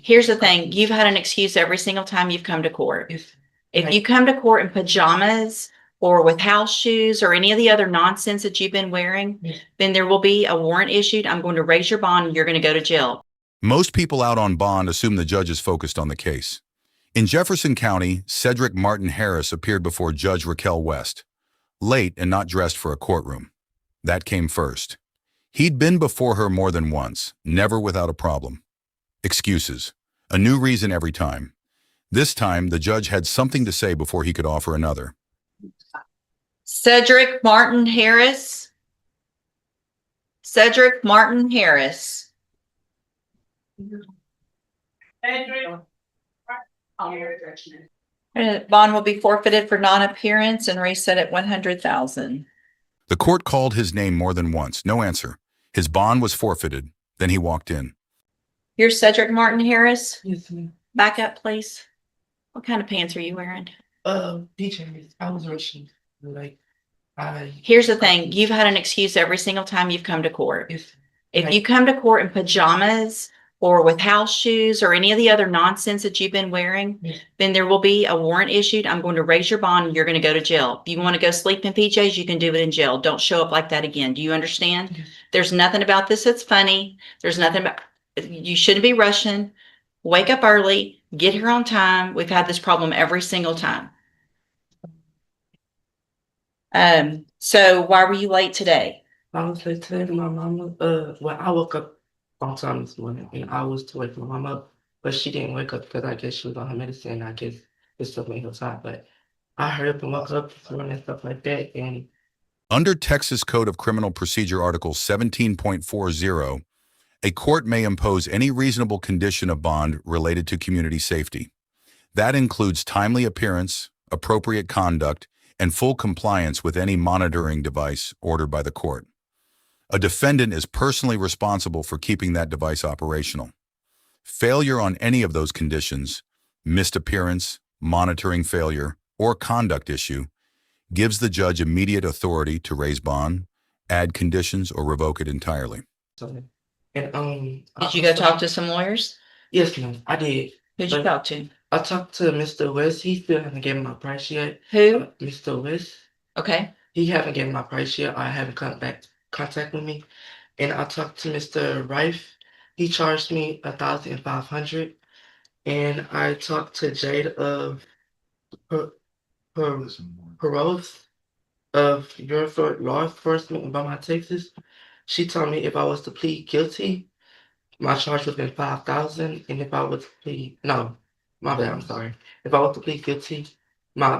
Here's the thing, you've had an excuse every single time you've come to court. Yes. If you come to court in pajamas or with house shoes or any of the other nonsense that you've been wearing, Yes. then there will be a warrant issued. I'm going to raise your bond and you're going to go to jail. Most people out on bond assume the judge is focused on the case. In Jefferson County, Cedric Martin-Harris appeared before Judge Raquel West, late and not dressed for a courtroom. That came first. He'd been before her more than once, never without a problem. Excuses. A new reason every time. This time, the judge had something to say before he could offer another. Cedric Martin-Harris. Cedric Martin-Harris. Bond will be forfeited for non-appearance and reset at $100,000. The court called his name more than once. No answer. His bond was forfeited. Then he walked in. Here's Cedric Martin-Harris. Yes, ma'am. Back up, please. What kind of pants are you wearing? PJs. I was rushing. Here's the thing, you've had an excuse every single time you've come to court. Yes. If you come to court in pajamas or with house shoes or any of the other nonsense that you've been wearing, Yes. then there will be a warrant issued. I'm going to raise your bond and you're going to go to jail. If you want to go sleep in PJs, you can do it in jail. Don't show up like that again. Do you understand? Yes. There's nothing about this that's funny. There's nothing about, you shouldn't be rushing. Wake up early, get here on time. We've had this problem every single time. So why were you late today? I was late today to my mama. Well, I woke up on time this morning and I was to wake my mom up, but she didn't wake up because I guess she was on her medicine. I guess it still made her tired, but I hurried up and woke up and stuff like that. And Under Texas Code of Criminal Procedure Article 17.40, a court may impose any reasonable condition of bond related to community safety. That includes timely appearance, appropriate conduct, and full compliance with any monitoring device ordered by the court. A defendant is personally responsible for keeping that device operational. Failure on any of those conditions, missed appearance, monitoring failure, or conduct issue, gives the judge immediate authority to raise bond, add conditions, or revoke it entirely. so, Did you go talk to some lawyers? Yes, ma'am, I did. Who'd you talk to? I talked to Mr. West. He still hasn't given my price yet. Who? Mr. West. Okay. He haven't given my price yet. I haven't come back contact with me. And I talked to Mr. Rife. He charged me $1,500. And I talked to Jade of Peros of Law Enforcement in Beaumont, Texas. She told me if I was to plead guilty, my charge would have been $5,000. And if I was to plead, no, my bad, I'm sorry. If I was to plead guilty, my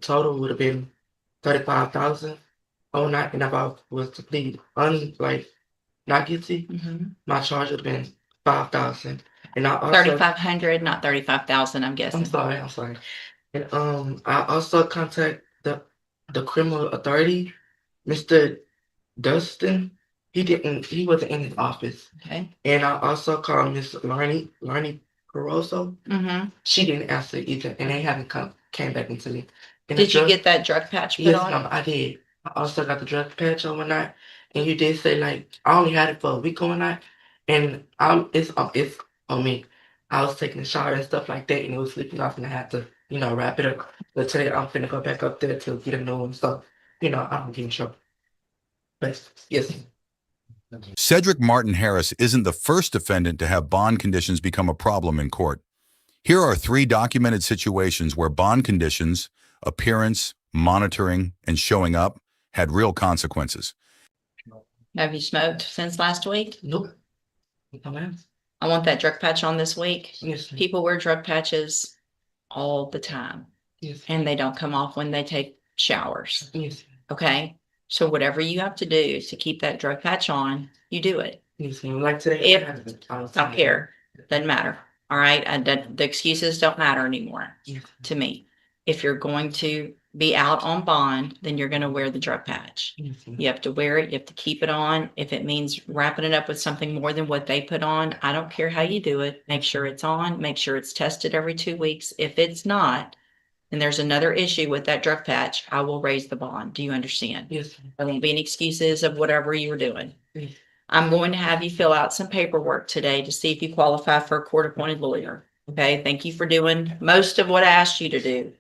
total would have been $35,000. Oh, not, and if I was to plead not guilty, my charge would have been $5,000. And I also 3,500, not 35,000, I'm guessing. I'm sorry. And I also contact the criminal authority, Mr. Dustin. He wasn't in his office. Okay. And I also called Miss Larnie Caroso. She didn't answer either, and they haven't came back into me. Did you get that drug patch put Yes, on? ma'am, I did. I also got the drug patch overnight, and you did say I only had it for a week overnight, and it's on me. I was taking a shower and stuff like that, and it was slipping off, and I had to wrap it up. But today I'm finna go back up there to get a new one, so I don't get in trouble. But yes. Cedric Martin-Harris isn't the first defendant to have bond conditions become a problem in court. Here are 3 documented situations where bond conditions, appearance, monitoring, and showing up had real consequences. Have you smoked since last week? Nope. No, ma'am. I want that drug patch on this week. Yes. People wear drug patches all the time. Yes. And they don't come off when they take showers. Yes. Okay. So whatever you have to do to keep that drug patch on, you do it. Yes. Like today. I don't care. Doesn't matter. All right. The excuses don't matter anymore to me. If you're going to be out on bond, then you're going to wear the drug patch. You have to wear it. You have to keep it on. If it means wrapping it up with something more than what they put on, I don't care how you do it. Make sure it's on. Make sure it's tested every 2 weeks. If it's not, and there's another issue with that drug patch, I will raise the bond. Do you understand? Yes. There won't be any excuses of whatever you were doing. Yes. I'm going to have you fill out some paperwork today to see if you qualify for a court-appointed lawyer. Okay, thank you for doing most of what I asked you to do.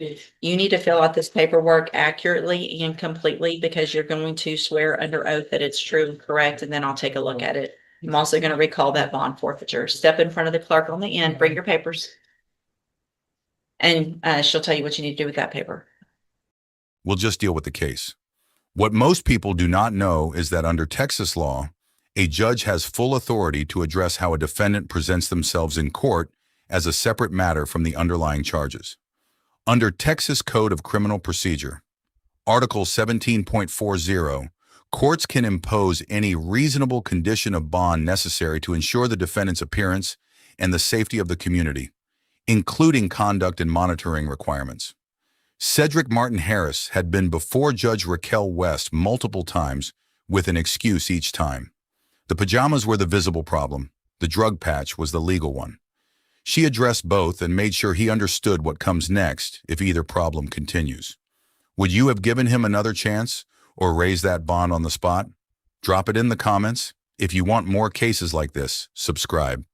You need to fill out this paperwork accurately and completely because you're going to swear under oath that it's true and correct, and then I'll take a look at it. I'm also going to recall that bond forfeiture. Step in front of the clerk on the end, bring your papers. And she'll tell you what you need to do with that paper. We'll just deal with the case. What most people do not know is that under Texas law, a judge has full authority to address how a defendant presents themselves in court as a separate matter from the underlying charges. Under Texas Code of Criminal Procedure, Article 17.40, courts can impose any reasonable condition of bond necessary to ensure the defendant's appearance and the safety of the community, including conduct and monitoring requirements. Cedric Martin-Harris had been before Judge Raquel West multiple times with an excuse each time. The pajamas were the visible problem. The drug patch was the legal one. She addressed both and made sure he understood what comes next if either problem continues. Would you have given him another chance or raised that bond on the spot? Drop it in the comments. If you want more cases like this, subscribe.